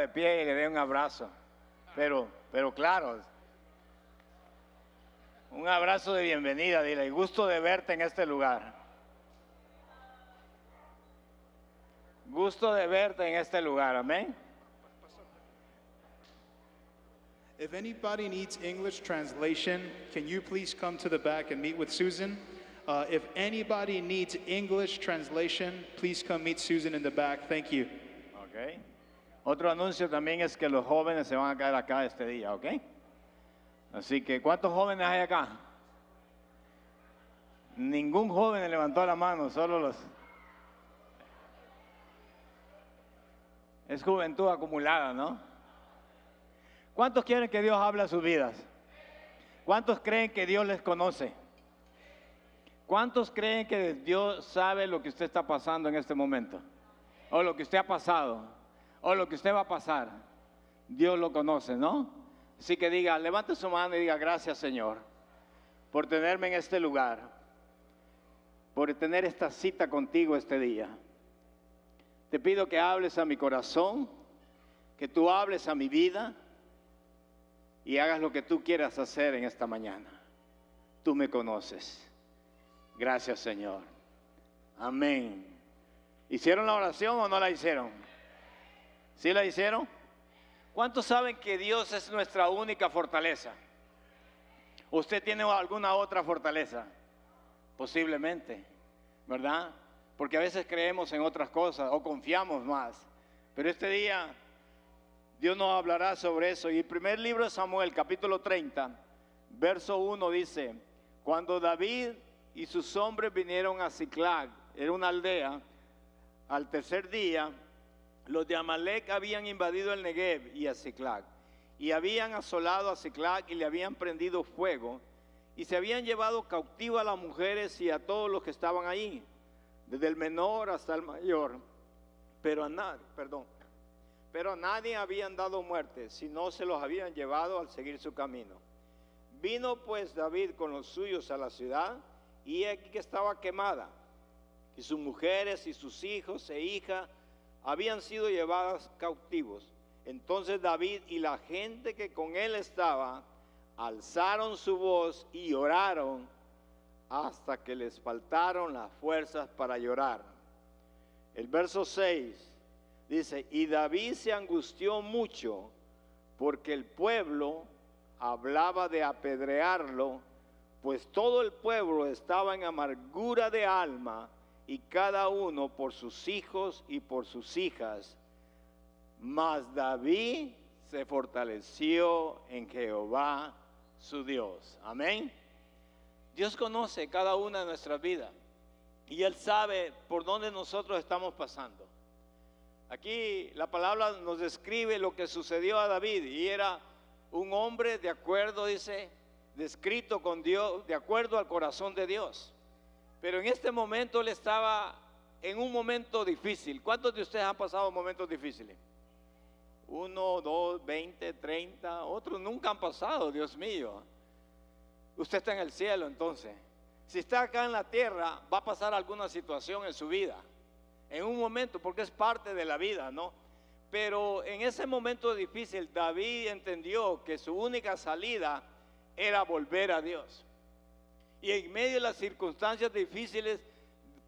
de pie y le dé un abrazo. Pero claro, un abrazo de bienvenida, dile, gusto de verte en este lugar. Gusto de verte en este lugar, amén. If anybody needs English translation, can you please come to the back and meet with Susan? If anybody needs English translation, please come meet Susan in the back. Thank you. Okay. Otro anuncio también es que los jóvenes se van a quedar acá este día, ¿ok? Así que, ¿cuántos jóvenes hay acá? Ningún joven levantó la mano, solo los... Es juventud acumulada, ¿no? ¿Cuántos quieren que Dios hable a sus vidas? ¿Cuántos creen que Dios les conoce? ¿Cuántos creen que Dios sabe lo que usted está pasando en este momento? O lo que usted ha pasado, o lo que usted va a pasar. Dios lo conoce, ¿no? Así que diga, levante su mano y diga, gracias Señor, por tenerme en este lugar, por tener esta cita contigo este día. Te pido que hables a mi corazón, que tú hables a mi vida y hagas lo que tú quieras hacer en esta mañana. Tú me conoces. Gracias, Señor. Amén. ¿Hicieron la oración o no la hicieron? ¿Sí la hicieron? ¿Cuántos saben que Dios es nuestra única fortaleza? ¿Usted tiene alguna otra fortaleza? Posiblemente, ¿verdad? Porque a veces creemos en otras cosas o confiamos más. Pero este día Dios nos hablará sobre eso. Y el primer libro de Samuel, capítulo 30, verso 1 dice, cuando David y sus hombres vinieron a Ziklag, era una aldea, al tercer día, los de Amalek habían invadido el Negev y a Ziklag, y habían asolado a Ziklag y le habían prendido fuego, y se habían llevado cautivo a las mujeres y a todos los que estaban allí, desde el menor hasta el mayor, pero a nadie habían dado muerte, sino se los habían llevado al seguir su camino. Vino pues David con los suyos a la ciudad, y aquí que estaba quemada, y sus mujeres y sus hijos e hijas habían sido llevadas cautivos. Entonces David y la gente que con él estaba alzaron su voz y lloraron hasta que les faltaron las fuerzas para llorar. El verso 6 dice, y David se angustió mucho porque el pueblo hablaba de apedrearlo, pues todo el pueblo estaba en amargura de alma y cada uno por sus hijos y por sus hijas. Mas David se fortaleció en Jehová su Dios. Amén. Dios conoce cada una de nuestras vidas y Él sabe por dónde nosotros estamos pasando. Aquí la palabra nos describe lo que sucedió a David y era un hombre de acuerdo, dice, descrito con Dios, de acuerdo al corazón de Dios. Pero en este momento él estaba en un momento difícil. ¿Cuántos de ustedes han pasado momentos difíciles? 1, 2, 20, 30, otros nunca han pasado, Dios mío. Usted está en el cielo entonces. Si está acá en la tierra, va a pasar alguna situación en su vida. En un momento, porque es parte de la vida, ¿no? Pero en ese momento difícil, David entendió que su única salida era volver a Dios. Y en medio de las circunstancias difíciles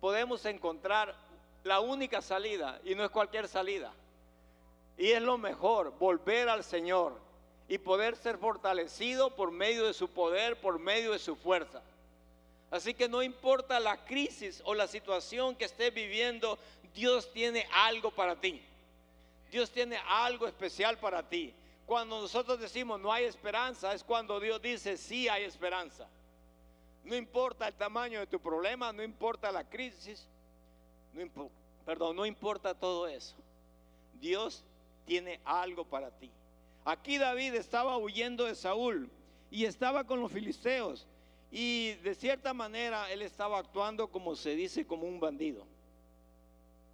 podemos encontrar la única salida, y no es cualquier salida. Y es lo mejor, volver al Señor y poder ser fortalecido por medio de su poder, por medio de su fuerza. Así que no importa la crisis o la situación que estés viviendo, Dios tiene algo para ti. Dios tiene algo especial para ti. Cuando nosotros decimos no hay esperanza, es cuando Dios dice sí hay esperanza. No importa el tamaño de tu problema, no importa la crisis, no importa todo eso. Dios tiene algo para ti. Aquí David estaba huyendo de Saúl y estaba con los filisteos. Y de cierta manera él estaba actuando, como se dice, como un bandido,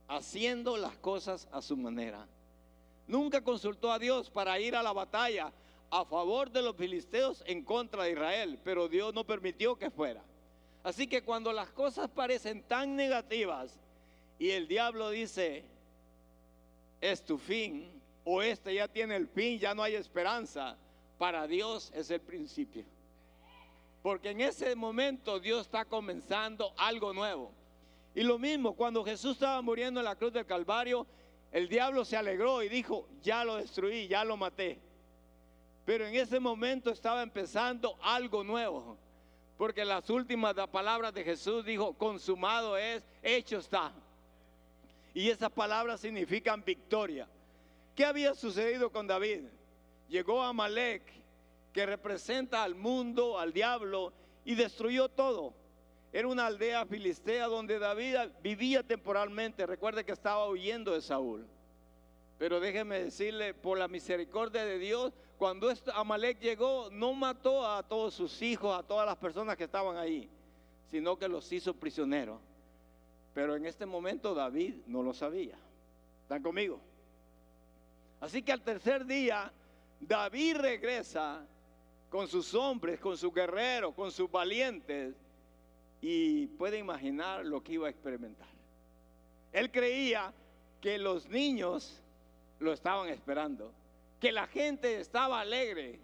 haciendo las cosas a su manera. Nunca consultó a Dios para ir a la batalla a favor de los filisteos en contra de Israel, pero Dios no permitió que fuera. Así que cuando las cosas parecen tan negativas y el diablo dice, es tu fin, o este ya tiene el fin, ya no hay esperanza. Para Dios es el principio. Porque en ese momento Dios está comenzando algo nuevo. Y lo mismo, cuando Jesús estaba muriendo en la cruz del Calvario, el diablo se alegró y dijo, ya lo destruí, ya lo maté. Pero en ese momento estaba empezando algo nuevo. Porque las últimas palabras de Jesús dijo, consumado es, hecho está. Y esas palabras significan victoria. ¿Qué había sucedido con David? Llegó Amalek, que representa al mundo, al diablo, y destruyó todo. Era una aldea filistea donde David vivía temporalmente. Recuerde que estaba huyendo de Saúl. Pero déjeme decirle, por la misericordia de Dios, cuando Amalek llegó, no mató a todos sus hijos, a todas las personas que estaban ahí, sino que los hizo prisioneros. Pero en este momento David no lo sabía. ¿Están conmigo? Así que al tercer día, David regresa con sus hombres, con sus guerreros, con sus valientes, y puede imaginar lo que iba a experimentar. Él creía que los niños lo estaban esperando, que la gente estaba alegre.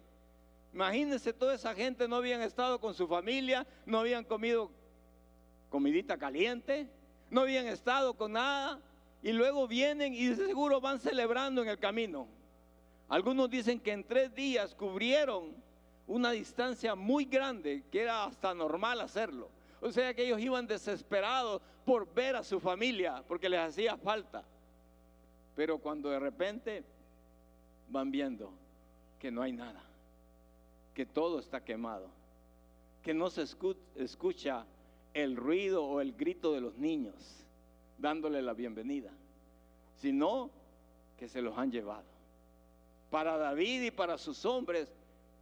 Imagínense, toda esa gente no habían estado con su familia, no habían comido comidita caliente, no habían estado con nada, y luego vienen y de seguro van celebrando en el camino. Algunos dicen que en 3 días cubrieron una distancia muy grande, que era hasta normal hacerlo. O sea que ellos iban desesperados por ver a su familia, porque les hacía falta. Pero cuando de repente van viendo que no hay nada, que todo está quemado, que no se escucha el ruido o el grito de los niños dándole la bienvenida, sino que se los han llevado. Para David y para sus hombres,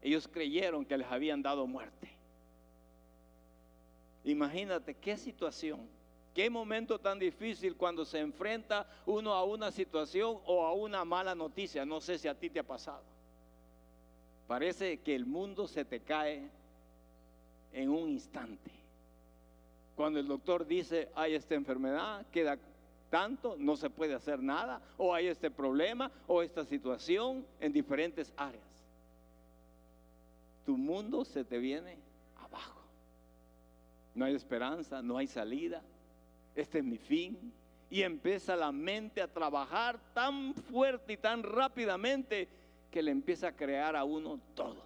ellos creyeron que les habían dado muerte. Imagínate qué situación, qué momento tan difícil cuando se enfrenta uno a una situación o a una mala noticia. No sé si a ti te ha pasado. Parece que el mundo se te cae en un instante. Cuando el doctor dice, hay esta enfermedad, queda tanto, no se puede hacer nada, o hay este problema o esta situación en diferentes áreas. Tu mundo se te viene abajo. No hay esperanza, no hay salida. Este es mi fin. Y empieza la mente a trabajar tan fuerte y tan rápidamente que le empieza a crear a uno todo.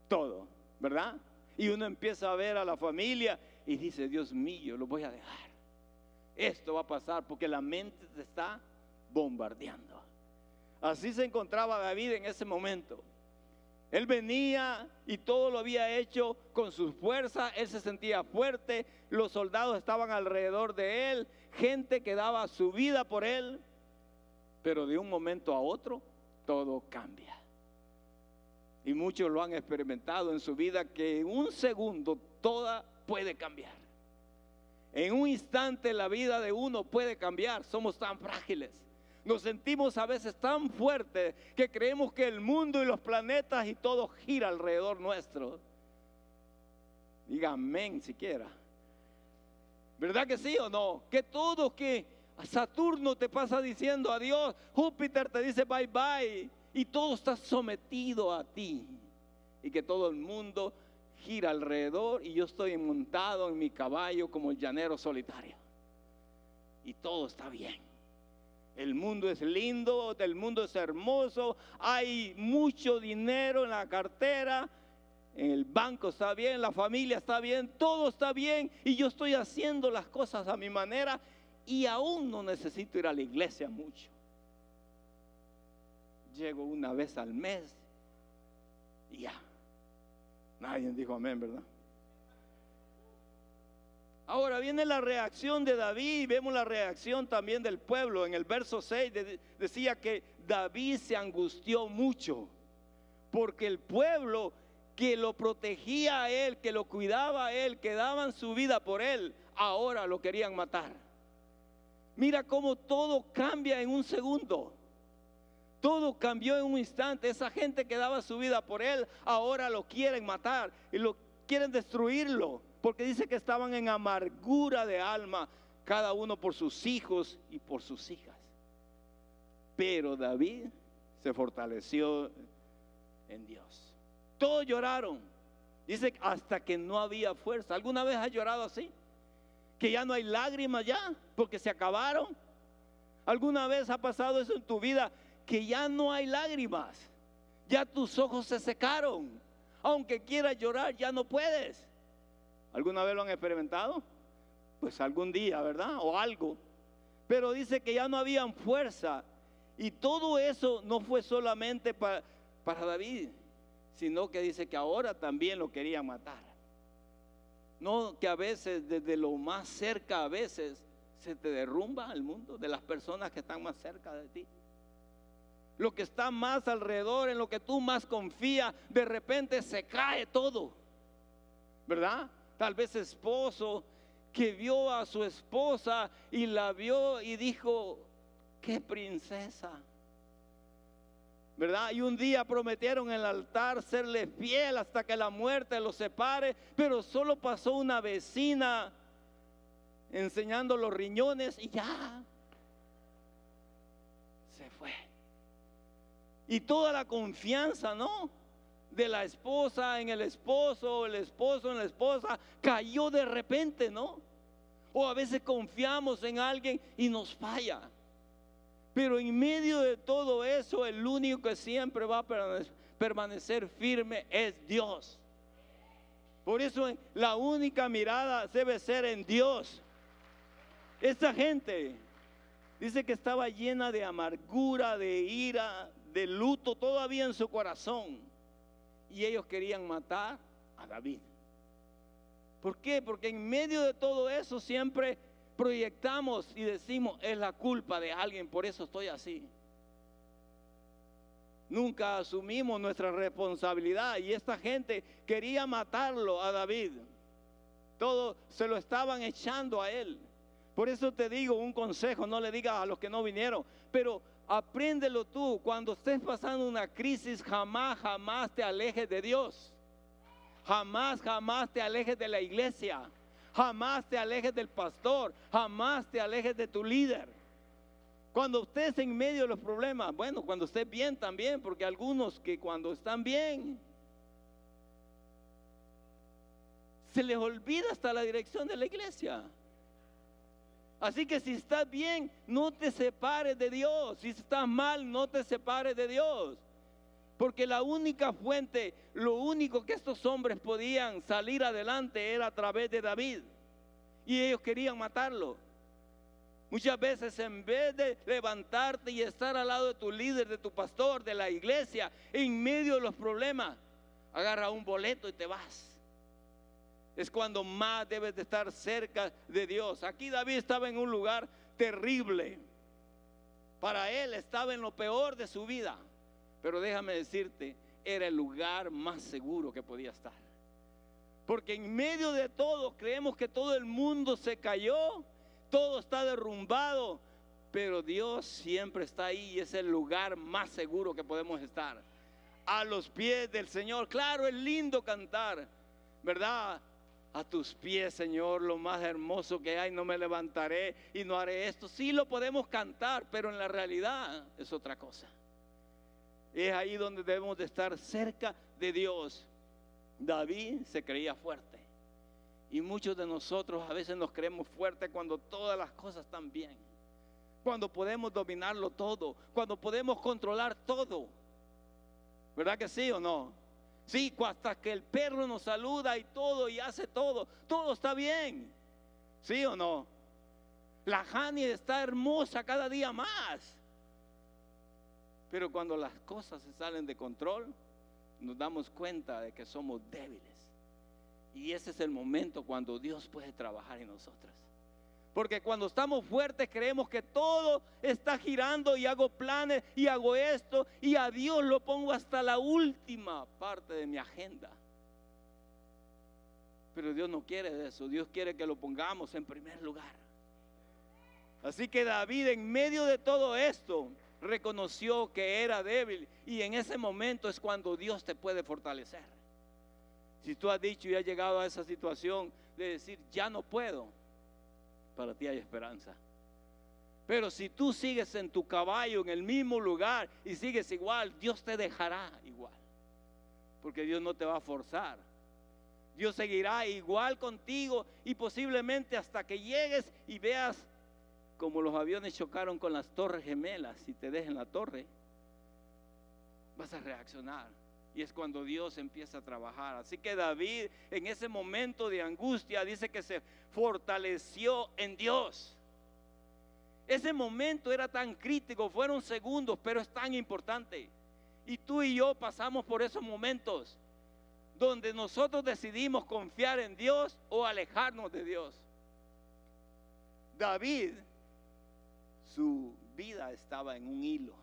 Todo, ¿verdad? Y uno empieza a ver a la familia y dice, Dios mío, lo voy a dejar. Esto va a pasar porque la mente te está bombardeando. Así se encontraba David en ese momento. Él venía y todo lo había hecho con sus fuerzas. Él se sentía fuerte. Los soldados estaban alrededor de él. Gente que daba su vida por él. Pero de un momento a otro, todo cambia. Y muchos lo han experimentado en su vida, que en un segundo toda puede cambiar. En un instante la vida de uno puede cambiar. Somos tan frágiles. Nos sentimos a veces tan fuertes que creemos que el mundo y los planetas y todo gira alrededor nuestro. Diga amén siquiera. ¿Verdad que sí o no? Que todo, que Saturno te pasa diciendo adiós, Júpiter te dice bye bye, y todo está sometido a ti. Y que todo el mundo gira alrededor y yo estoy montado en mi caballo como el llanero solitario. Y todo está bien. El mundo es lindo, el mundo es hermoso, hay mucho dinero en la cartera, en el banco está bien, la familia está bien, todo está bien y yo estoy haciendo las cosas a mi manera y aún no necesito ir a la iglesia mucho. Llego una vez al mes y ya. Nadie dijo amén, ¿verdad? Ahora viene la reacción de David, vemos la reacción también del pueblo. En el verso 6 decía que David se angustió mucho, porque el pueblo que lo protegía a él, que lo cuidaba a él, que daban su vida por él, ahora lo querían matar. Mira cómo todo cambia en un segundo. Todo cambió en un instante. Esa gente que daba su vida por él, ahora lo quieren matar y lo quieren destruirlo. Porque dice que estaban en amargura de alma, cada uno por sus hijos y por sus hijas. Pero David se fortaleció en Dios. Todos lloraron. Dice hasta que no había fuerza. ¿Alguna vez has llorado así? Que ya no hay lágrimas ya, porque se acabaron. ¿Alguna vez ha pasado eso en tu vida? Que ya no hay lágrimas. Ya tus ojos se secaron. Aunque quieras llorar, ya no puedes. ¿Alguna vez lo han experimentado? Pues algún día, ¿verdad? O algo. Pero dice que ya no habían fuerza. Y todo eso no fue solamente para David, sino que dice que ahora también lo querían matar. No, que a veces desde lo más cerca a veces se te derrumba el mundo de las personas que están más cerca de ti. Lo que está más alrededor, en lo que tú más confías, de repente se cae todo, ¿verdad? Tal vez esposo que vio a su esposa y la vio y dijo, qué princesa, ¿verdad? Y un día prometieron en el altar serle fiel hasta que la muerte los separe, pero solo pasó una vecina enseñando los riñones y ya se fue. Y toda la confianza, ¿no?, de la esposa en el esposo, el esposo en la esposa, cayó de repente, ¿no? O a veces confiamos en alguien y nos falla. Pero en medio de todo eso, el único que siempre va a permanecer firme es Dios. Por eso la única mirada debe ser en Dios. Esta gente dice que estaba llena de amargura, de ira, de luto todavía en su corazón. Y ellos querían matar a David. ¿Por qué? Porque en medio de todo eso siempre proyectamos y decimos, es la culpa de alguien, por eso estoy así. Nunca asumimos nuestra responsabilidad y esta gente quería matarlo a David. Todo se lo estaban echando a él. Por eso te digo un consejo, no le digas a los que no vinieron, pero apréndelo tú. Cuando estés pasando una crisis, jamás te alejes de Dios. Jamás te alejes de la iglesia. Jamás te alejes del pastor. Jamás te alejes de tu líder. Cuando estés en medio de los problemas, bueno, cuando estés bien también, porque algunos que cuando están bien se les olvida hasta la dirección de la iglesia. Así que si estás bien, no te separes de Dios. Si estás mal, no te separes de Dios. Porque la única fuente, lo único que estos hombres podían salir adelante era a través de David. Y ellos querían matarlo. Muchas veces en vez de levantarte y estar al lado de tu líder, de tu pastor, de la iglesia, en medio de los problemas, agarra un boleto y te vas. Es cuando más debes de estar cerca de Dios. Aquí David estaba en un lugar terrible. Para él estaba en lo peor de su vida. Pero déjame decirte, era el lugar más seguro que podía estar. Porque en medio de todo creemos que todo el mundo se cayó, todo está derrumbado, pero Dios siempre está ahí y es el lugar más seguro que podemos estar. A los pies del Señor. Claro, es lindo cantar, ¿verdad? A tus pies, Señor, lo más hermoso que hay, no me levantaré y no haré esto. Sí lo podemos cantar, pero en la realidad es otra cosa. Es ahí donde debemos de estar cerca de Dios. David se creía fuerte. Y muchos de nosotros a veces nos creemos fuertes cuando todas las cosas están bien. Cuando podemos dominarlo todo. Cuando podemos controlar todo. ¿Verdad que sí o no? Sí, hasta que el perro nos saluda y todo y hace todo. Todo está bien. ¿Sí o no? La Hani está hermosa cada día más. Pero cuando las cosas se salen de control, nos damos cuenta de que somos débiles. Y ese es el momento cuando Dios puede trabajar en nosotros. Porque cuando estamos fuertes creemos que todo está girando y hago planes y hago esto y a Dios lo pongo hasta la última parte de mi agenda. Pero Dios no quiere eso. Dios quiere que lo pongamos en primer lugar. Así que David en medio de todo esto reconoció que era débil y en ese momento es cuando Dios te puede fortalecer. Si tú has dicho y has llegado a esa situación de decir ya no puedo, para ti hay esperanza. Pero si tú sigues en tu caballo, en el mismo lugar, y sigues igual, Dios te dejará igual. Porque Dios no te va a forzar. Dios seguirá igual contigo y posiblemente hasta que llegues y veas como los aviones chocaron con las torres gemelas y te dejen la torre, vas a reaccionar. Y es cuando Dios empieza a trabajar. Así que David en ese momento de angustia dice que se fortaleció en Dios. Ese momento era tan crítico, fueron segundos, pero es tan importante. Y tú y yo pasamos por esos momentos donde nosotros decidimos confiar en Dios o alejarnos de Dios. David, su vida estaba en un hilo.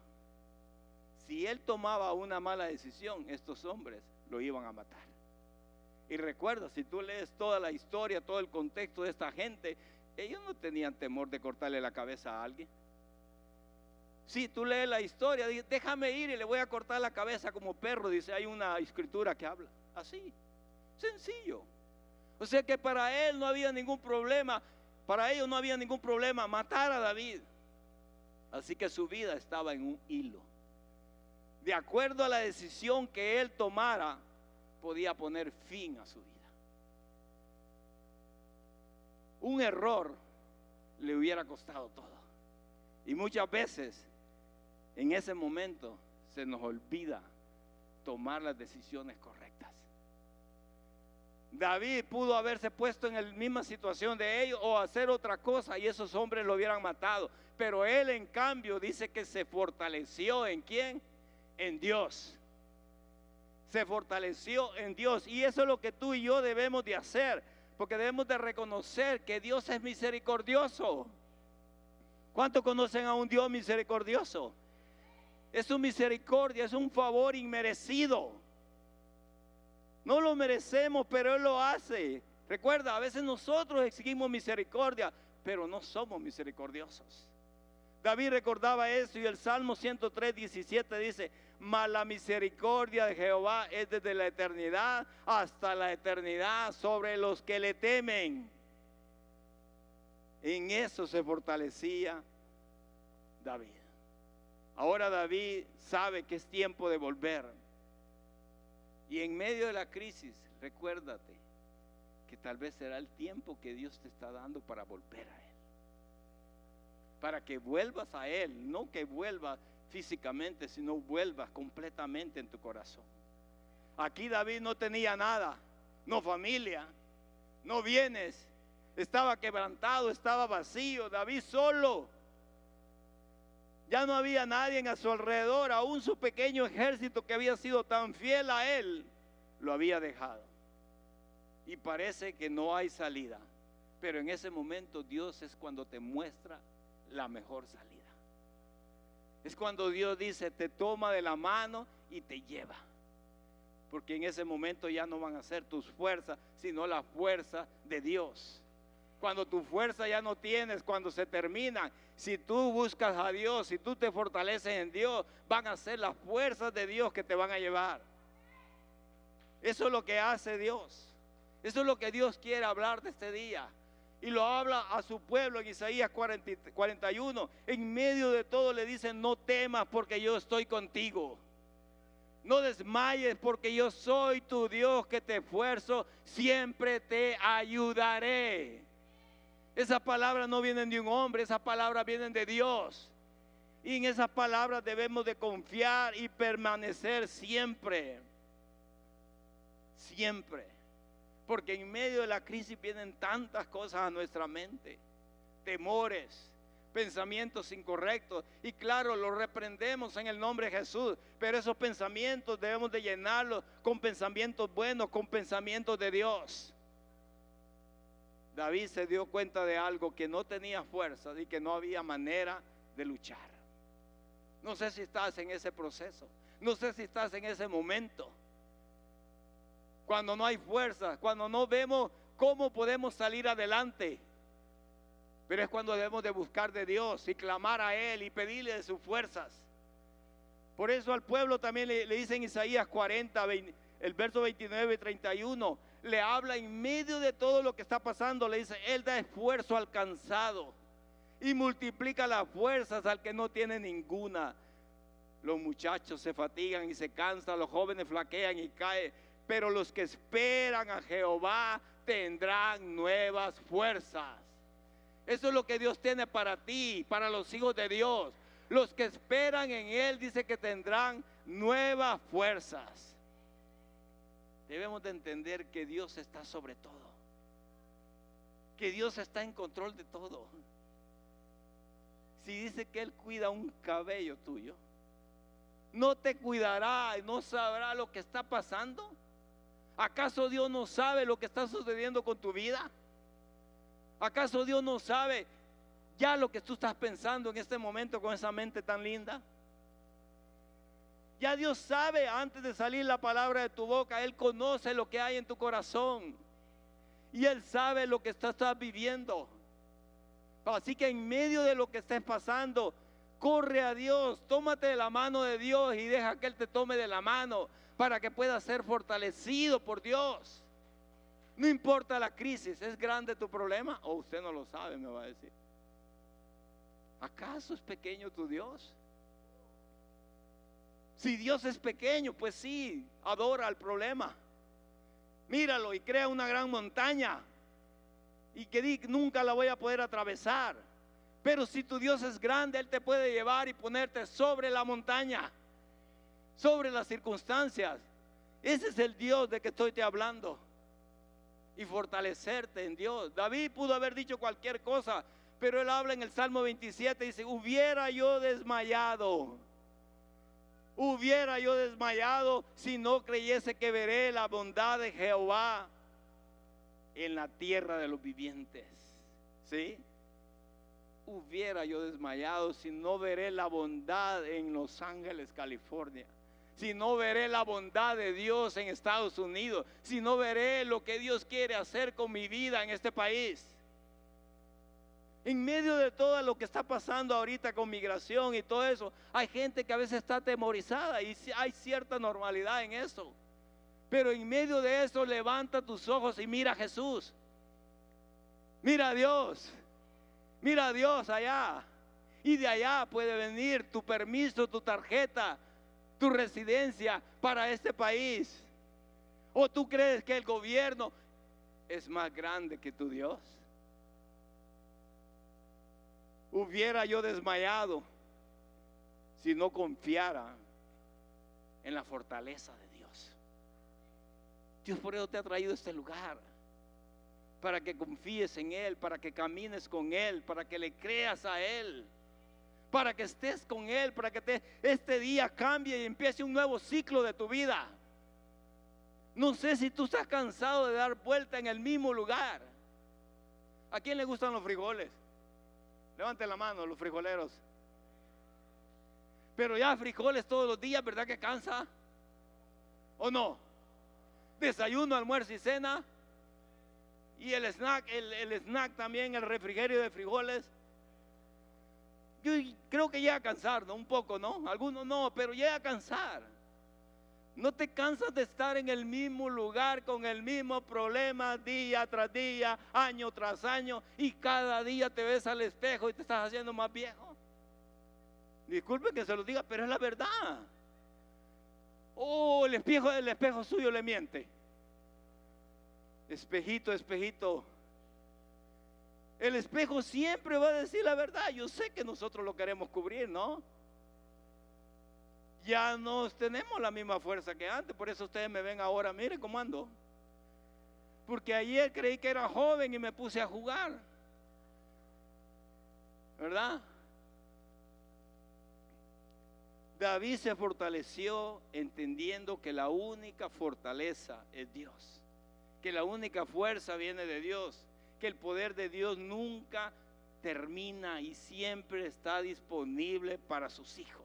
Si él tomaba una mala decisión, estos hombres lo iban a matar. Y recuerda, si tú lees toda la historia, todo el contexto de esta gente, ellos no tenían temor de cortarle la cabeza a alguien. Si tú lees la historia, déjame ir y le voy a cortar la cabeza como perro, dice, hay una escritura que habla así, sencillo. O sea que para él no había ningún problema, para ellos no había ningún problema matar a David. Así que su vida estaba en un hilo. De acuerdo a la decisión que él tomara, podía poner fin a su vida. Un error le hubiera costado todo. Y muchas veces en ese momento se nos olvida tomar las decisiones correctas. David pudo haberse puesto en la misma situación de ellos o hacer otra cosa y esos hombres lo hubieran matado. Pero él en cambio dice que se fortaleció ¿en quién? En Dios. Se fortaleció en Dios. Y eso es lo que tú y yo debemos de hacer. Porque debemos de reconocer que Dios es misericordioso. ¿Cuántos conocen a un Dios misericordioso? Es su misericordia, es un favor inmerecido. No lo merecemos, pero Él lo hace. Recuerda, a veces nosotros exigimos misericordia, pero no somos misericordiosos. David recordaba eso y el Salmo 103:17 dice: mas la misericordia de Jehová es desde la eternidad hasta la eternidad sobre los que le temen. En eso se fortalecía David. Ahora David sabe que es tiempo de volver. Y en medio de la crisis, recuérdate que tal vez será el tiempo que Dios te está dando para volver a Él. Para que vuelvas a Él, no que vuelvas físicamente, sino vuelvas completamente en tu corazón. Aquí David no tenía nada, no familia, no bienes, estaba quebrantado, estaba vacío, David solo. Ya no había nadie a su alrededor, aún su pequeño ejército que había sido tan fiel a él, lo había dejado. Y parece que no hay salida, pero en ese momento Dios es cuando te muestra la mejor salida. Es cuando Dios dice, te toma de la mano y te lleva. Porque en ese momento ya no van a ser tus fuerzas, sino la fuerza de Dios. Cuando tu fuerza ya no tienes, cuando se terminan, si tú buscas a Dios, si tú te fortaleces en Dios, van a ser las fuerzas de Dios que te van a llevar. Eso es lo que hace Dios. Eso es lo que Dios quiere hablar de este día. Y lo habla a su pueblo en Isaías 41. En medio de todo le dicen, no temas porque yo estoy contigo. No desmayes porque yo soy tu Dios que te esfuerzo, siempre te ayudaré. Esas palabras no vienen de un hombre, esas palabras vienen de Dios. Y en esas palabras debemos de confiar y permanecer siempre. Siempre. Porque en medio de la crisis vienen tantas cosas a nuestra mente. Temores, pensamientos incorrectos. Y claro, los reprendemos en el nombre de Jesús. Pero esos pensamientos debemos de llenarlos con pensamientos buenos, con pensamientos de Dios. David se dio cuenta de algo, que no tenía fuerza y que no había manera de luchar. No sé si estás en ese proceso, no sé si estás en ese momento, cuando no hay fuerza, cuando no vemos cómo podemos salir adelante. Pero es cuando debemos de buscar de Dios y clamar a Él y pedirle de sus fuerzas. Por eso al pueblo también le dice en Isaías 40, el verso 29 y 31, le habla en medio de todo lo que está pasando, le dice, Él da esfuerzo al cansado y multiplica las fuerzas al que no tiene ninguna. Los muchachos se fatigan y se cansan, los jóvenes flaquean y caen, pero los que esperan a Jehová tendrán nuevas fuerzas. Eso es lo que Dios tiene para ti, para los hijos de Dios. Los que esperan en Él, dice que tendrán nuevas fuerzas. Debemos de entender que Dios está sobre todo, que Dios está en control de todo. Si dice que Él cuida un cabello tuyo, ¿no te cuidará y no sabrá lo que está pasando? ¿Acaso Dios no sabe lo que está sucediendo con tu vida? ¿Acaso Dios no sabe ya lo que tú estás pensando en este momento con esa mente tan linda? Ya Dios sabe antes de salir la palabra de tu boca. Él conoce lo que hay en tu corazón y Él sabe lo que estás viviendo. Así que en medio de lo que estés pasando, corre a Dios, tómate de la mano de Dios y deja que Él te tome de la mano para que puedas ser fortalecido por Dios. No importa la crisis, ¿es grande tu problema? O usted no lo sabe, me va a decir. ¿Acaso es pequeño tu Dios? Si Dios es pequeño, pues sí, adora al problema. Míralo y crea una gran montaña y que nunca la voy a poder atravesar. Pero si tu Dios es grande, Él te puede llevar y ponerte sobre la montaña, sobre las circunstancias. Ese es el Dios de que estoy te hablando. Y fortalecerte en Dios. David pudo haber dicho cualquier cosa, pero él habla en el Salmo 27, dice: hubiera yo desmayado si no creyese que veré la bondad de Jehová en la tierra de los vivientes. ¿Sí? Hubiera yo desmayado si no veré la bondad en Los Ángeles, California. Si no veré la bondad de Dios en Estados Unidos. Si no veré lo que Dios quiere hacer con mi vida en este país. En medio de todo lo que está pasando ahorita con migración y todo eso, hay gente que a veces está atemorizada y hay cierta normalidad en eso. Pero en medio de eso, levanta tus ojos y mira a Jesús. Mira a Dios. Mira a Dios allá. Y de allá puede venir tu permiso, tu tarjeta, tu residencia para este país. ¿O tú crees que el gobierno es más grande que tu Dios? Hubiera yo desmayado si no confiara en la fortaleza de Dios. Dios por eso te ha traído a este lugar, para que confíes en Él, para que camines con Él, para que le creas a Él, para que estés con Él, para que este día cambie y empiece un nuevo ciclo de tu vida. No sé si tú estás cansado de dar vuelta en el mismo lugar. ¿A quién le gustan los frijoles? Levante la mano, los frijoleros. Pero ya frijoles todos los días, ¿verdad que cansa? ¿O no? Desayuno, almuerzo y cena. Y el snack, el snack también, el refrigerio de frijoles. Yo creo que llega a cansar, ¿no? Un poco, ¿no? Algunos no, pero llega a cansar. No te cansas de estar en el mismo lugar con el mismo problema día tras día, año tras año, y cada día te ves al espejo y te estás haciendo más viejo. Disculpen que se lo diga, pero es la verdad. Oh, el espejo suyo le miente. Espejito, espejito. El espejo siempre va a decir la verdad. Yo sé que nosotros lo queremos cubrir, ¿no? Ya no tenemos la misma fuerza que antes. Por eso ustedes me ven ahora, mire cómo ando. Porque ayer creí que era joven y me puse a jugar, ¿verdad? David se fortaleció entendiendo que la única fortaleza es Dios, que la única fuerza viene de Dios, que el poder de Dios nunca termina y siempre está disponible para sus hijos.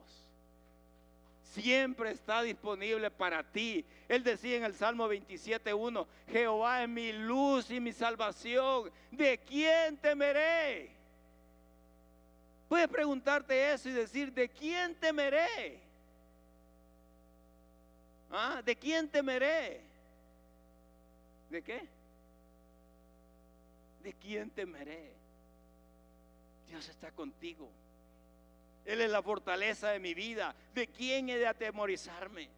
Siempre está disponible para ti. Él decía en el Salmo 27:1: Jehová es mi luz y mi salvación, ¿de quién temeré? Puedes preguntarte eso y decir: ¿de quién temeré? ¿Ah? ¿De quién temeré? ¿De qué? ¿De quién temeré? Dios está contigo. Él es la fortaleza de mi vida. ¿De quién he de atemorizarme?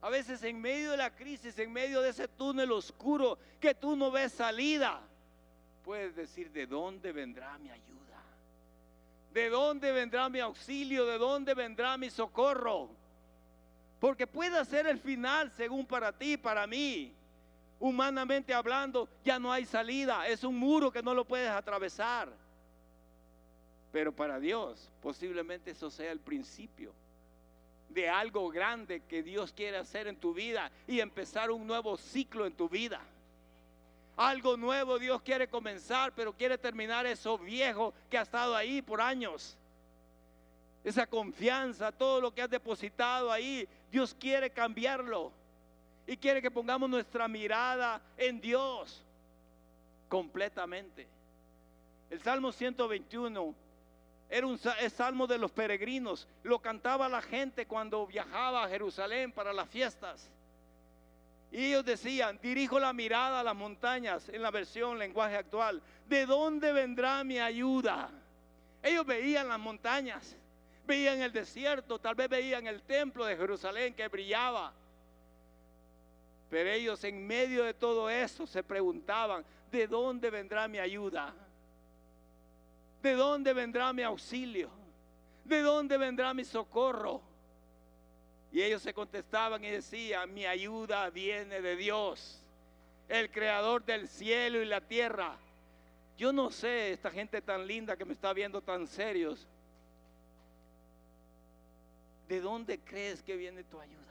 A veces en medio de la crisis, en medio de ese túnel oscuro que tú no ves salida, puedes decir: ¿de dónde vendrá mi ayuda? ¿De dónde vendrá mi auxilio? ¿De dónde vendrá mi socorro? Porque puede ser el final según para ti, para mí. Humanamente hablando, ya no hay salida. Es un muro que no lo puedes atravesar. Pero para Dios, posiblemente eso sea el principio de algo grande que Dios quiere hacer en tu vida y empezar un nuevo ciclo en tu vida. Algo nuevo Dios quiere comenzar, pero quiere terminar eso viejo que ha estado ahí por años. Esa confianza, todo lo que has depositado ahí, Dios quiere cambiarlo. Y quiere que pongamos nuestra mirada en Dios completamente. El Salmo 121 era el salmo de los peregrinos. Lo cantaba la gente cuando viajaba a Jerusalén para las fiestas. Y ellos decían: dirijo la mirada a las montañas, en la versión lenguaje actual. ¿De dónde vendrá mi ayuda? Ellos veían las montañas, veían el desierto, tal vez veían el templo de Jerusalén que brillaba. Pero ellos en medio de todo eso se preguntaban: ¿de dónde vendrá mi ayuda? ¿De dónde vendrá mi auxilio? ¿De dónde vendrá mi socorro? Y ellos se contestaban y decían: mi ayuda viene de Dios, el creador del cielo y la tierra. Yo no sé, esta gente tan linda que me está viendo tan serios, ¿de dónde crees que viene tu ayuda?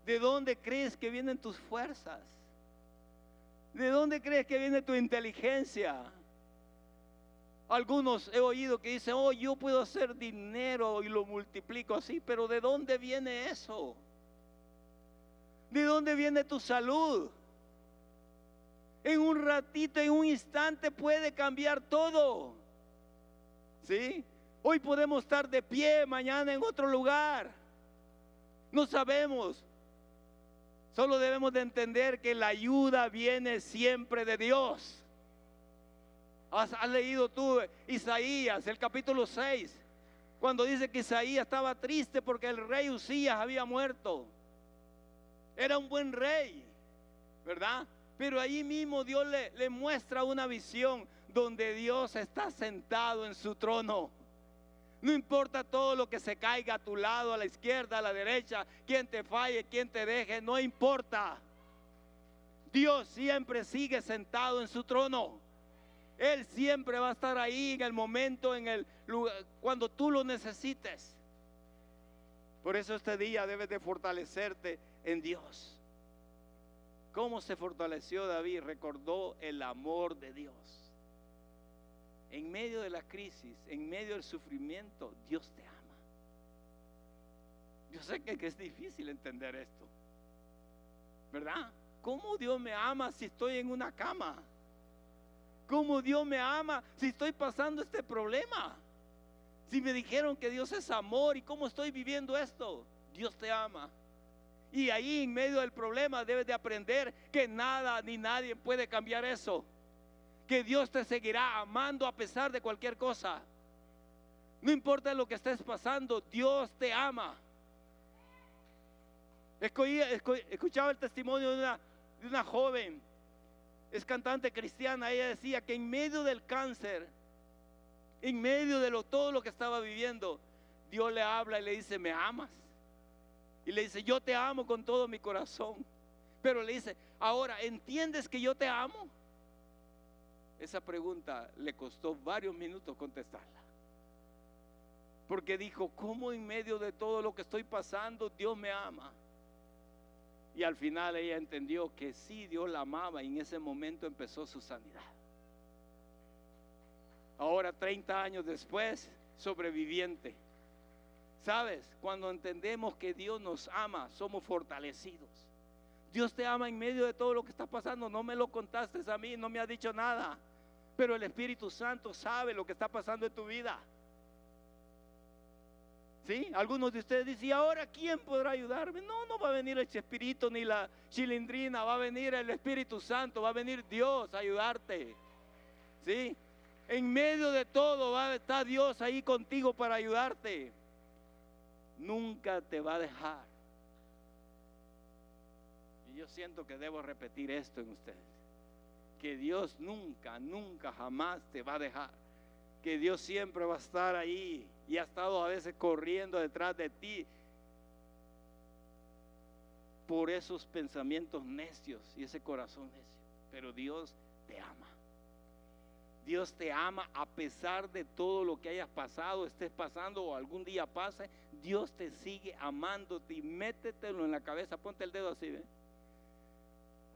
¿De dónde crees que vienen tus fuerzas? ¿De dónde crees que viene tu inteligencia? Algunos he oído que dicen: oh, yo puedo hacer dinero y lo multiplico así, pero ¿de dónde viene eso? ¿De dónde viene tu salud? En un ratito, en un instante puede cambiar todo. ¿Sí? Hoy podemos estar de pie, mañana en otro lugar. No sabemos. Solo debemos de entender que la ayuda viene siempre de Dios. ¿Has leído tú Isaías, el capítulo 6? Cuando dice que Isaías estaba triste porque el rey Usías había muerto. Era un buen rey, ¿verdad? Pero ahí mismo Dios le muestra una visión donde Dios está sentado en su trono. No importa todo lo que se caiga a tu lado, a la izquierda, a la derecha, quien te falle, quien te deje, no importa. Dios siempre sigue sentado en su trono. Él siempre va a estar ahí en el momento, en el lugar, cuando tú lo necesites. Por eso este día debes de fortalecerte en Dios. ¿Cómo se fortaleció David? Recordó el amor de Dios. En medio de la crisis, en medio del sufrimiento, Dios te ama. Yo sé que es difícil entender esto, ¿verdad? ¿Cómo Dios me ama si estoy en una cama? ¿Cómo Dios me ama si estoy pasando este problema? Si me dijeron que Dios es amor, ¿y cómo estoy viviendo esto? Dios te ama. Y ahí en medio del problema debes de aprender que nada ni nadie puede cambiar eso. Que Dios te seguirá amando a pesar de cualquier cosa. No importa lo que estés pasando, Dios te ama. Escuchaba el testimonio de una joven, es cantante cristiana. Ella decía que en medio del cáncer, en medio de todo lo que estaba viviendo, Dios le habla y le dice: ¿me amas? Y le dice: yo te amo con todo mi corazón. Pero le dice: ahora, ¿entiendes que yo te amo? Esa pregunta le costó varios minutos contestarla, porque dijo: ¿cómo en medio de todo lo que estoy pasando Dios me ama? Y al final ella entendió que sí, Dios la amaba, y en ese momento empezó su sanidad. Ahora, 30 años después, sobreviviente. ¿Sabes? Cuando entendemos que Dios nos ama, somos fortalecidos. Dios te ama en medio de todo lo que está pasando. No me lo contaste a mí, no me has dicho nada, pero el Espíritu Santo sabe lo que está pasando en tu vida. ¿Sí? Algunos de ustedes dicen: ¿y ahora quién podrá ayudarme? No va a venir el Chespirito ni la Chilindrina, va a venir el Espíritu Santo, va a venir Dios a ayudarte. ¿Sí? En medio de todo va a estar Dios ahí contigo para ayudarte. Nunca te va a dejar. Y yo siento que debo repetir esto en ustedes. Que Dios nunca, nunca, jamás te va a dejar. Que Dios siempre va a estar ahí. Y ha estado a veces corriendo detrás de ti por esos pensamientos necios y ese corazón necio. Pero Dios te ama. Dios te ama a pesar de todo lo que hayas pasado, estés pasando o algún día pase. Dios te sigue amándote y métetelo en la cabeza. Ponte el dedo así, ¿ve?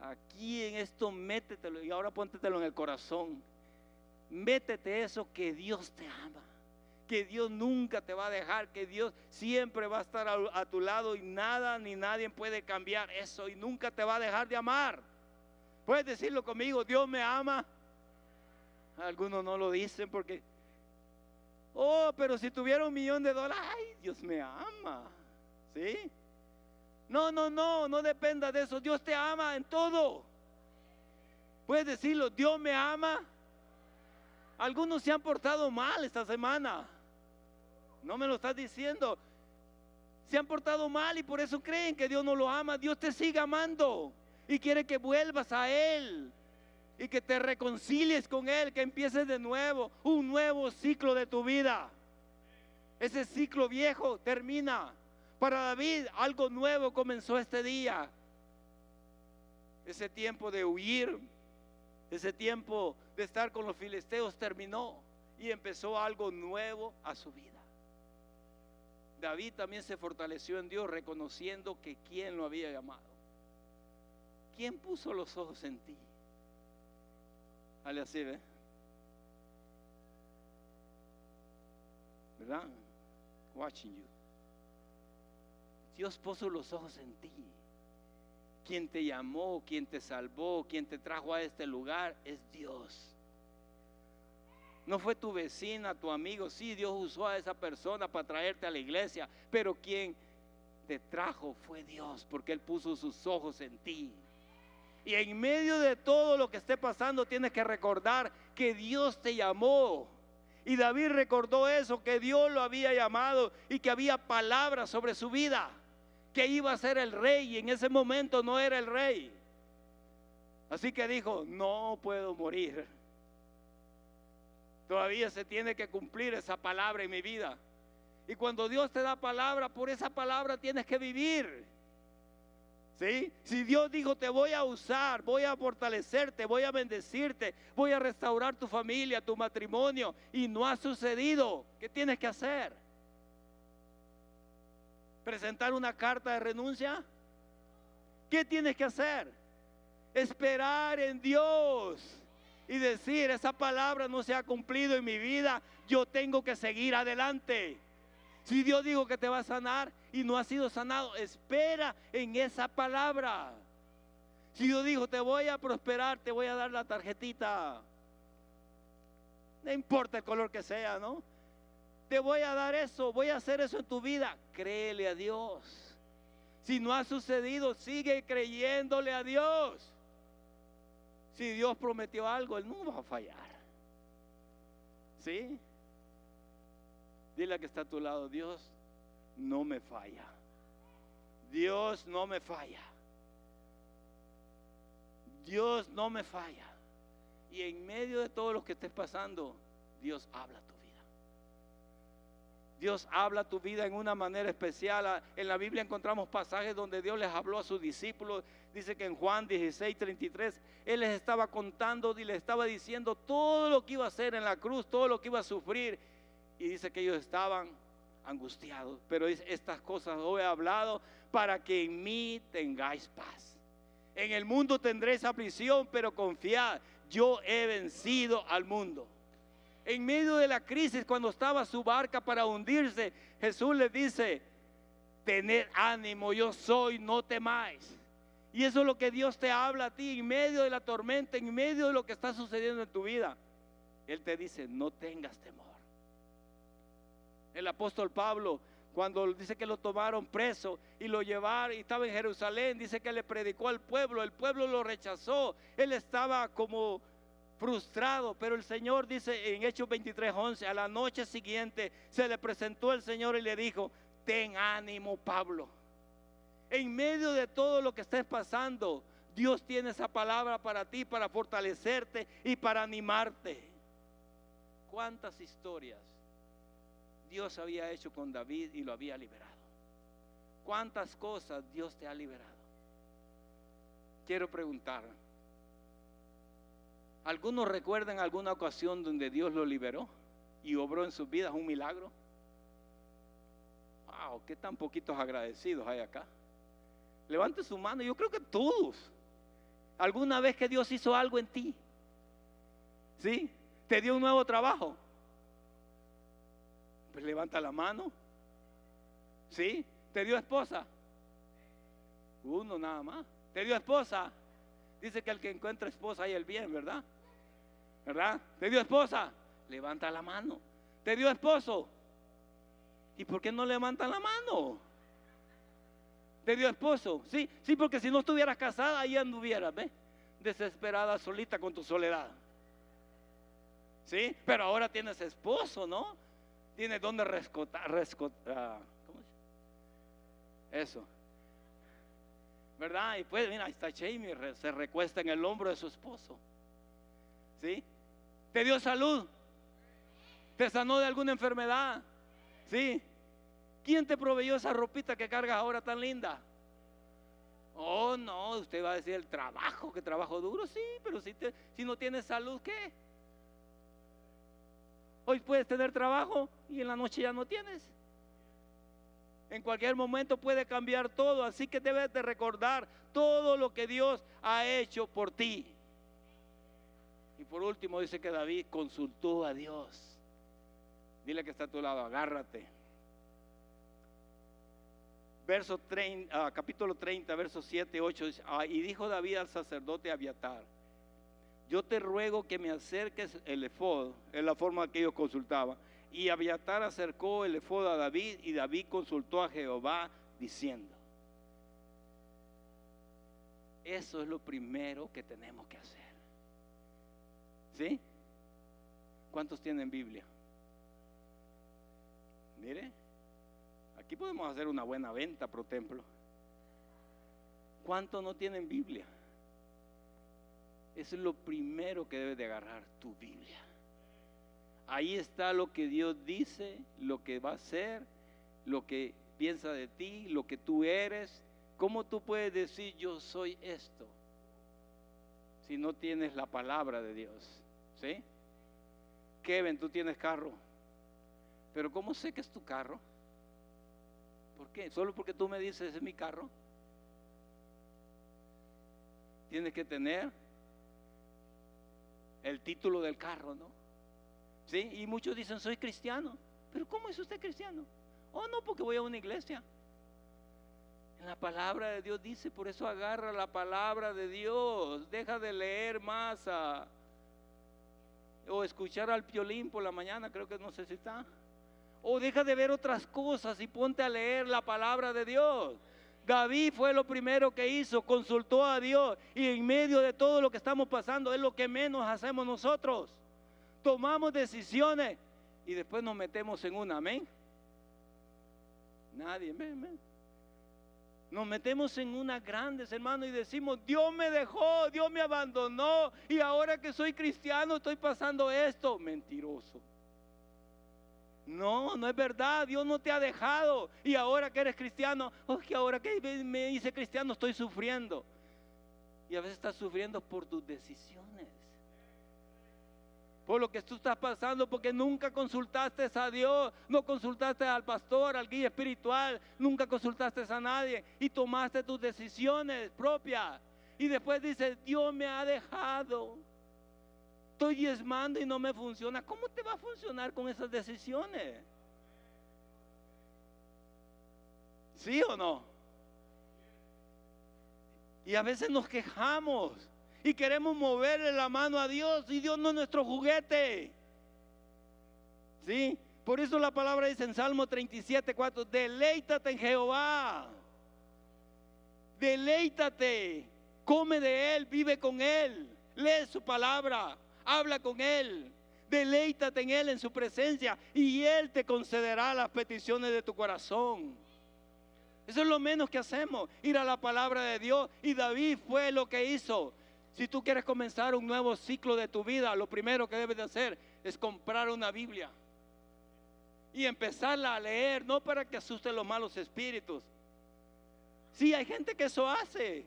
Aquí en esto métetelo y ahora póntetelo en el corazón. Métete eso, que Dios te ama, que Dios nunca te va a dejar, que Dios siempre va a estar a tu lado y nada ni nadie puede cambiar eso y nunca te va a dejar de amar. Puedes decirlo conmigo: Dios me ama. Algunos no lo dicen porque, pero si tuviera $1,000,000, ay, Dios me ama. ¿Sí? No dependa de eso. Dios te ama en todo. Puedes decirlo: Dios me ama. Algunos se han portado mal esta semana. No me lo estás diciendo. Se han portado mal y por eso creen que Dios no lo ama. Dios te sigue amando y quiere que vuelvas a Él y que te reconcilies con Él, que empieces de nuevo un nuevo ciclo de tu vida. Ese ciclo viejo termina. Para David algo nuevo comenzó este día. Ese tiempo de huir, ese tiempo de estar con los filisteos terminó y empezó algo nuevo a su vida. David también se fortaleció en Dios, reconociendo que quién lo había llamado. ¿Quién puso los ojos en ti? Dale así, ¿ve? ¿Verdad? Watching you. Dios puso los ojos en ti. Quien te llamó, quien te salvó, quien te trajo a este lugar es Dios. No fue tu vecina, tu amigo. Sí, Dios usó a esa persona para traerte a la iglesia, pero quien te trajo fue Dios, porque Él puso sus ojos en ti. Y en medio de todo lo que esté pasando, tienes que recordar que Dios te llamó. Y David recordó eso, que Dios lo había llamado y que había palabras sobre su vida, que iba a ser el rey, y en ese momento no era el rey. Así que dijo: no puedo morir. Todavía se tiene que cumplir esa palabra en mi vida. Y cuando Dios te da palabra, por esa palabra tienes que vivir. ¿Sí? Si Dios dijo: te voy a usar, voy a fortalecerte, voy a bendecirte, voy a restaurar tu familia, tu matrimonio, y no ha sucedido, ¿qué tienes que hacer? ¿Presentar una carta de renuncia? ¿Qué tienes que hacer? Esperar en Dios y decir: esa palabra no se ha cumplido en mi vida, yo tengo que seguir adelante. Si Dios dijo que te va a sanar y no ha sido sanado, espera en esa palabra. Si Dios dijo: te voy a prosperar, te voy a dar la tarjetita, no importa el color que sea, ¿no? Te voy a dar eso, voy a hacer eso en tu vida. Créele a Dios. Si no ha sucedido, sigue creyéndole a Dios. Si Dios prometió algo, Él no va a fallar. ¿Sí? Dile a que está a tu lado: Dios no me falla. Dios no me falla. Dios no me falla. Y en medio de todo lo que estés pasando, Dios habla a tu vida. Dios habla a tu vida en una manera especial. En la Biblia encontramos pasajes donde Dios les habló a sus discípulos. Dice que en Juan 16:33 Él les estaba contando y les estaba diciendo todo lo que iba a hacer en la cruz, todo lo que iba a sufrir. Y dice que ellos estaban angustiados, pero dice: estas cosas os he hablado para que en mí tengáis paz. En el mundo tendréis aflicción, pero confiad, yo he vencido al mundo. En medio de la crisis, cuando estaba su barca para hundirse, Jesús les dice: tened ánimo, yo soy, no temáis. Y eso es lo que Dios te habla a ti en medio de la tormenta, en medio de lo que está sucediendo en tu vida. Él te dice: no tengas temor. El apóstol Pablo, cuando dice que lo tomaron preso y lo llevaron, y estaba en Jerusalén, dice que le predicó al pueblo, el pueblo lo rechazó. Él estaba como frustrado, pero el Señor dice en Hechos 23:11, a la noche siguiente se le presentó el Señor y le dijo: ten ánimo, Pablo. En medio de todo lo que estés pasando, Dios tiene esa palabra para ti, para fortalecerte y para animarte. ¿Cuántas historias Dios había hecho con David y lo había liberado? ¿Cuántas cosas Dios te ha liberado? Quiero preguntar, ¿algunos recuerdan alguna ocasión donde Dios lo liberó y obró en sus vidas un milagro? Wow, qué tan poquitos agradecidos hay acá. Levante su mano. Yo creo que todos. ¿Alguna vez que Dios hizo algo en ti? ¿Sí? ¿Te dio un nuevo trabajo? Pues levanta la mano. ¿Sí? ¿Te dio esposa? Uno nada más. ¿Te dio esposa? Dice que el que encuentra esposa hay el bien, ¿verdad? ¿Verdad? ¿Te dio esposa? Levanta la mano. ¿Te dio esposo? ¿Y por qué no levantan la mano? ¿Te dio esposo? Sí, sí, porque si no estuvieras casada, ahí anduvieras, ¿ves? Desesperada, solita con tu soledad. ¿Sí? Pero ahora tienes esposo, ¿no? Tienes donde rescotar, ¿cómo se? Eso. ¿Verdad? Y pues, mira, ahí está Jamie, se recuesta en el hombro de su esposo. ¿Sí? ¿Te dio salud? ¿Te sanó de alguna enfermedad? ¿Sí? ¿Quién te proveyó esa ropita que cargas ahora tan linda? Oh, no, usted va a decir el trabajo, que trabajo duro, sí, pero si no tienes salud, ¿qué? Hoy puedes tener trabajo y en la noche ya no tienes. En cualquier momento puede cambiar todo, así que debes de recordar todo lo que Dios ha hecho por ti. Y por último dice que David consultó a Dios. Dile que está a tu lado, agárrate. Capítulo 30, versos 7 y 8 dice: y dijo David al sacerdote Abiatar: yo te ruego que me acerques el efod, es la forma que ellos consultaban. Y Abiatar acercó el efod a David, y David consultó a Jehová diciendo. Eso es lo primero que tenemos que hacer. ¿Sí? ¿Cuántos tienen Biblia? Mire, aquí podemos hacer una buena venta pro templo. ¿Cuántos no tienen Biblia? Eso es lo primero que debes de agarrar, tu Biblia. Ahí está lo que Dios dice, lo que va a hacer, lo que piensa de ti, lo que tú eres. ¿Cómo tú puedes decir yo soy esto si no tienes la palabra de Dios? ¿Sí? Kevin, tú tienes carro, pero ¿cómo sé que es tu carro? ¿Por qué? ¿Solo porque tú me dices es mi carro? Tienes que tener el título del carro, ¿no? ¿Sí? Y muchos dicen soy cristiano, pero ¿cómo es usted cristiano? Oh, no, porque voy a una iglesia. En la palabra de Dios dice, por eso agarra la palabra de Dios, deja de leer más o escuchar al Piolín por la mañana, creo que no sé si está, o deja de ver otras cosas y ponte a leer la palabra de Dios. David fue lo primero que hizo, consultó a Dios, y en medio de todo lo que estamos pasando es lo que menos hacemos nosotros. Tomamos decisiones y después nos metemos en una, amén. Nadie, amén. Nos metemos en unas grandes, hermano, y decimos, Dios me dejó, Dios me abandonó, y ahora que soy cristiano estoy pasando esto. Mentiroso. No, no es verdad, Dios no te ha dejado. Y ahora que eres cristiano, que ahora que me hice cristiano estoy sufriendo. Y a veces estás sufriendo por tus decisiones, por lo que tú estás pasando, porque nunca consultaste a Dios, no consultaste al pastor, al guía espiritual, nunca consultaste a nadie y tomaste tus decisiones propias. Y después dices, Dios me ha dejado, estoy diezmando y no me funciona. ¿Cómo te va a funcionar con esas decisiones? ¿Sí o no? Y a veces nos quejamos y queremos moverle la mano a Dios, y Dios no es nuestro juguete. ¿Sí? Por eso la palabra dice en Salmo 37:4, deleítate en Jehová. Deleítate, come de Él, vive con Él, lee su palabra, habla con Él, deleítate en Él, en su presencia, y Él te concederá las peticiones de tu corazón. Eso es lo menos que hacemos, ir a la palabra de Dios. Y David fue lo que hizo. Si tú quieres comenzar un nuevo ciclo de tu vida, lo primero que debes de hacer es comprar una Biblia y empezarla a leer, no para que asusten los malos espíritus. Sí, hay gente que eso hace.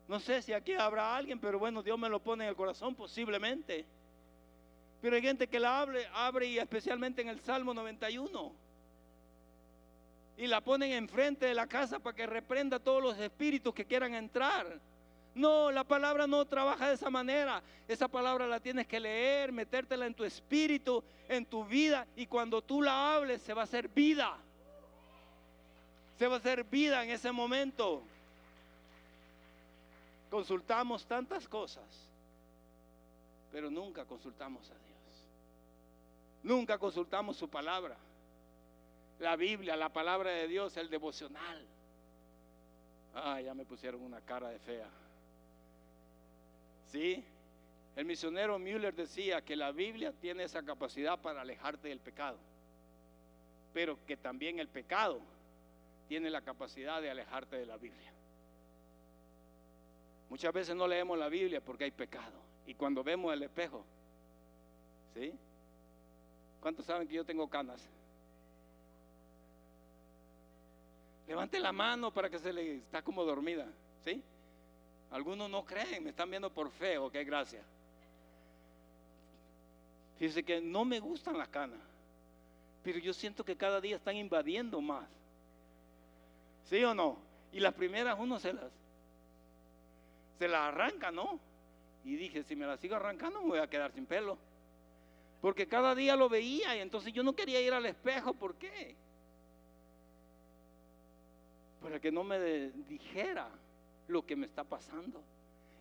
No sé si aquí habrá alguien, pero bueno, Dios me lo pone en el corazón posiblemente. Pero hay gente que la abre y especialmente en el Salmo 91. Y la ponen enfrente de la casa para que reprenda a todos los espíritus que quieran entrar. No, la palabra no trabaja de esa manera. Esa palabra la tienes que leer, metértela en tu espíritu, en tu vida. Y cuando tú la hables, se va a hacer vida. Se va a hacer vida en ese momento. Consultamos tantas cosas, pero nunca consultamos a Dios. Nunca consultamos su palabra. La Biblia, la palabra de Dios, el devocional. Ya me pusieron una cara de fea. Sí, el misionero Müller decía que la Biblia tiene esa capacidad para alejarte del pecado, pero que también el pecado tiene la capacidad de alejarte de la Biblia. Muchas veces no leemos la Biblia porque hay pecado. Y cuando vemos el espejo, ¿sí? ¿Cuántos saben que yo tengo canas? Levante la mano para que se le está como dormida, ¿sí? Algunos no creen, me están viendo por fe, ok, gracias. Fíjense que no me gustan las canas, pero yo siento que cada día están invadiendo más. ¿Sí o no? Y las primeras uno se las arranca, ¿no? Y dije, si me las sigo arrancando me voy a quedar sin pelo. Porque cada día lo veía y entonces yo no quería ir al espejo. ¿Por qué? Para que no me dijera lo que me está pasando.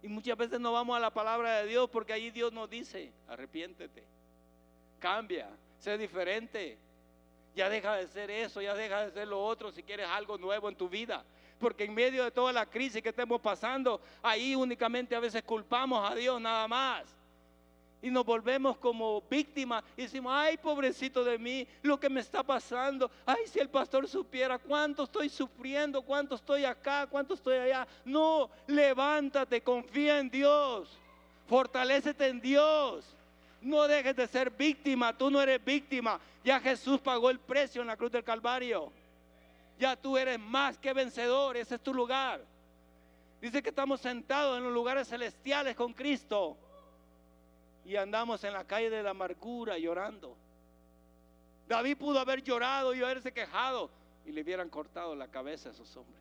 Y muchas veces no vamos a la palabra de Dios porque ahí Dios nos dice, arrepiéntete, cambia, sé diferente. Ya deja de ser eso, ya deja de ser lo otro si quieres algo nuevo en tu vida. Porque en medio de toda la crisis que estemos pasando, ahí únicamente a veces culpamos a Dios nada más. Y nos volvemos como víctimas y decimos, ay, pobrecito de mí, lo que me está pasando. Ay, si el pastor supiera cuánto estoy sufriendo, cuánto estoy acá, cuánto estoy allá. No, levántate, confía en Dios, fortalécete en Dios. No dejes de ser víctima, tú no eres víctima. Ya Jesús pagó el precio en la cruz del Calvario. Ya tú eres más que vencedor, ese es tu lugar. Dice que estamos sentados en los lugares celestiales con Cristo. Y andamos en la calle de la amargura llorando. David pudo haber llorado y haberse quejado y le hubieran cortado la cabeza a esos hombres.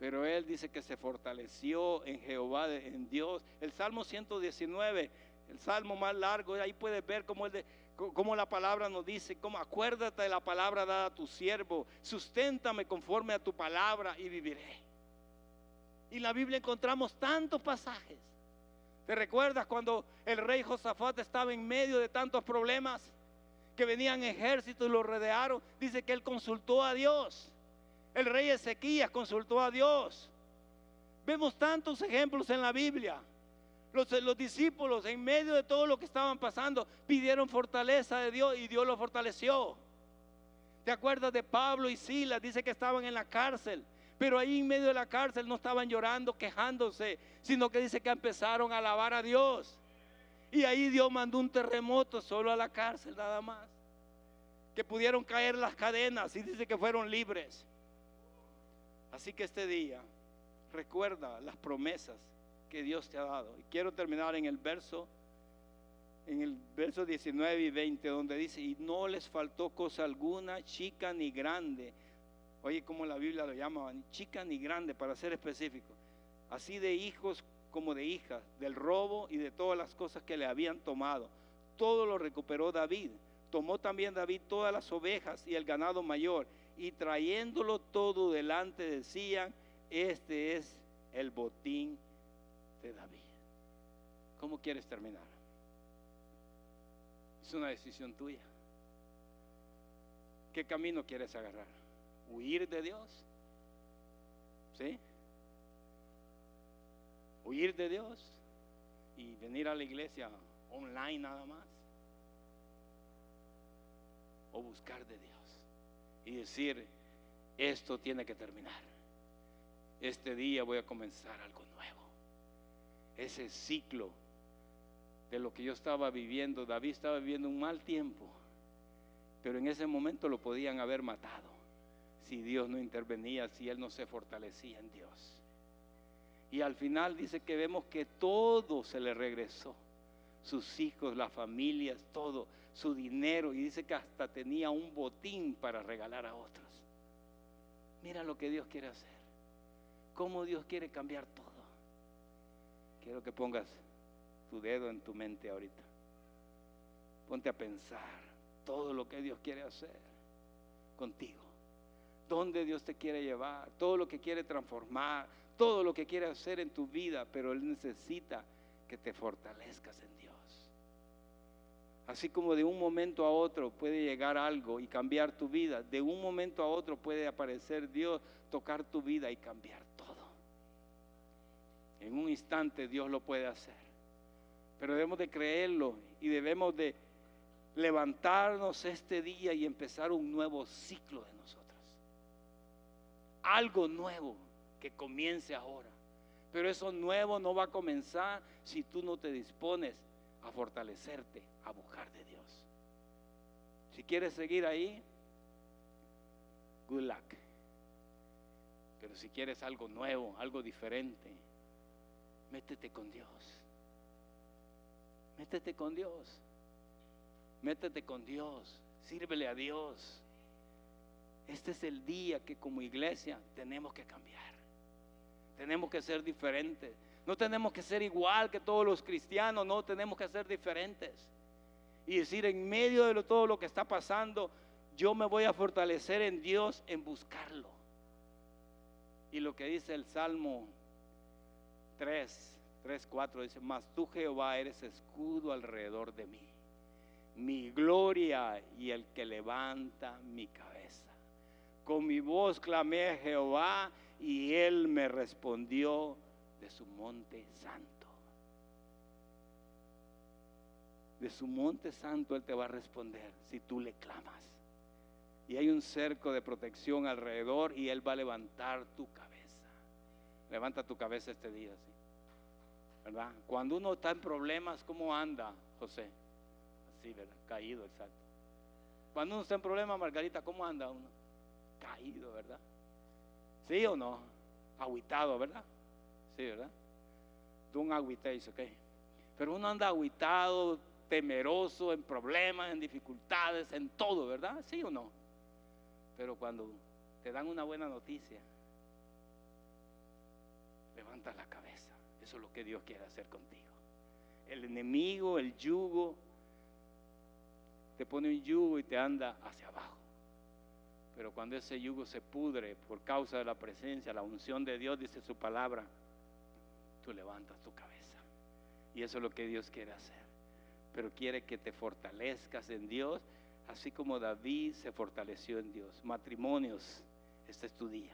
Pero él dice que se fortaleció en Jehová, en Dios. El Salmo 119, el salmo más largo, ahí puedes ver cómo la palabra nos dice, cómo acuérdate de la palabra dada a tu siervo, susténtame conforme a tu palabra y viviré. Y en la Biblia encontramos tantos pasajes. ¿Te recuerdas cuando el rey Josafat estaba en medio de tantos problemas? Que venían ejércitos y lo rodearon. Dice que él consultó a Dios. El rey Ezequías consultó a Dios. Vemos tantos ejemplos en la Biblia. Los discípulos en medio de todo lo que estaban pasando pidieron fortaleza de Dios y Dios los fortaleció. ¿Te acuerdas de Pablo y Silas? Dice que estaban en la cárcel. Pero ahí en medio de la cárcel no estaban llorando, quejándose, sino que dice que empezaron a alabar a Dios. Y ahí Dios mandó un terremoto solo a la cárcel nada más. Que pudieron caer las cadenas y dice que fueron libres. Así que este día recuerda las promesas que Dios te ha dado. Y quiero terminar en el verso 19 y 20, donde dice, y no les faltó cosa alguna, chica ni grande. Oye, como la Biblia lo llama, ni chica ni grande, para ser específico. Así de hijos como de hijas, del robo y de todas las cosas que le habían tomado. Todo lo recuperó David. Tomó también David todas las ovejas y el ganado mayor, y trayéndolo todo delante decían, este es el botín de David. ¿Cómo quieres terminar? Es una decisión tuya. ¿Qué camino quieres agarrar? ¿Huir de Dios? ¿Sí? Huir de Dios y venir a la iglesia online nada más, o buscar de Dios y decir, esto tiene que terminar, este día voy a comenzar algo nuevo. Ese ciclo de lo que yo estaba viviendo, David estaba viviendo un mal tiempo, pero en ese momento lo podían haber matado si Dios no intervenía, si él no se fortalecía en Dios. Y al final dice que vemos que todo se le regresó, sus hijos, las familias, todo, su dinero, y dice que hasta tenía un botín para regalar a otros. Mira lo que Dios quiere hacer, cómo Dios quiere cambiar todo. Quiero que pongas tu dedo en tu mente ahorita, ponte a pensar todo lo que Dios quiere hacer contigo, dónde Dios te quiere llevar, todo lo que quiere transformar, todo lo que quiere hacer en tu vida, pero Él necesita que te fortalezcas en Dios. Así como de un momento a otro puede llegar algo y cambiar tu vida, de un momento a otro puede aparecer Dios, tocar tu vida y cambiar todo. En un instante Dios lo puede hacer, pero debemos de creerlo y debemos de levantarnos este día y empezar un nuevo ciclo de nosotros. Algo nuevo que comience ahora, pero eso nuevo no va a comenzar si tú no te dispones a fortalecerte, a buscar de Dios. Si quieres seguir ahí, good luck. Pero si quieres algo nuevo, algo diferente, métete con Dios. Métete con Dios. Métete con Dios. Sírvele a Dios. Este es el día que como iglesia tenemos que cambiar. Tenemos que ser diferentes. No tenemos que ser igual que todos los cristianos, no, tenemos que ser diferentes. Y decir, en medio de todo lo que está pasando, yo me voy a fortalecer en Dios, en buscarlo. Y lo que dice el Salmo 3:4 dice, mas tú Jehová eres escudo alrededor de mí, mi gloria y el que levanta mi cabeza. Con mi voz clamé a Jehová y Él me respondió de su monte santo. De su monte santo Él te va a responder si tú le clamas. Y hay un cerco de protección alrededor y Él va a levantar tu cabeza. Levanta tu cabeza este día, ¿sí? ¿Verdad? Cuando uno está en problemas, ¿cómo anda, José? Así, ¿verdad? Caído, exacto. Cuando uno está en problemas, Margarita, ¿cómo anda uno? Caído, ¿verdad? ¿Sí o no? Agüitado, ¿verdad? Sí, ¿verdad? Don't agüitéis, ok. Pero uno anda agüitado, temeroso, en problemas, en dificultades, en todo, ¿verdad? ¿Sí o no? Pero cuando te dan una buena noticia, levantas la cabeza. Eso es lo que Dios quiere hacer contigo. El enemigo, el yugo, te pone un yugo y te anda hacia abajo. Pero cuando ese yugo se pudre por causa de la presencia, la unción de Dios, dice su palabra, tú levantas tu cabeza. Y eso es lo que Dios quiere hacer. Pero quiere que te fortalezcas en Dios, así como David se fortaleció en Dios. Matrimonios, este es tu día.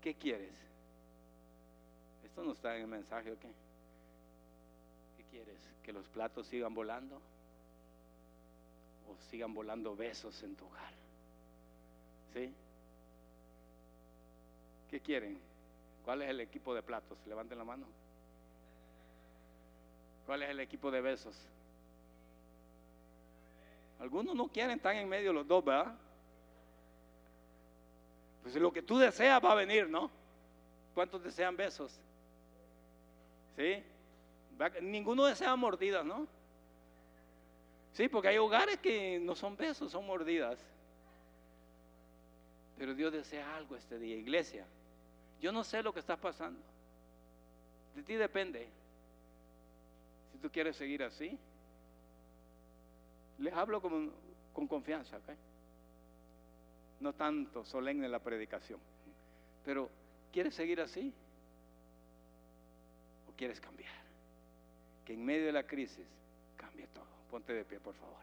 ¿Qué quieres? Esto no está en el mensaje, ¿ok? ¿Qué quieres? ¿Que los platos sigan volando? ¿O sigan volando besos en tu hogar? ¿Sí? ¿Qué quieren? ¿Cuál es el equipo de platos? Levanten la mano. ¿Cuál es el equipo de besos? Algunos no quieren, están en medio los dos, ¿verdad? Pues lo que tú deseas va a venir, ¿no? ¿Cuántos desean besos? ¿Sí? Ninguno desea mordidas, ¿no? Sí, porque hay hogares que no son besos, son mordidas. Pero Dios desea algo este día, iglesia. Yo no sé lo que estás pasando. De ti depende. Si tú quieres seguir así, les hablo con confianza, ¿ok? No tanto solemne la predicación. Pero, ¿quieres seguir así? ¿O quieres cambiar? Que en medio de la crisis cambie todo. Ponte de pie, por favor.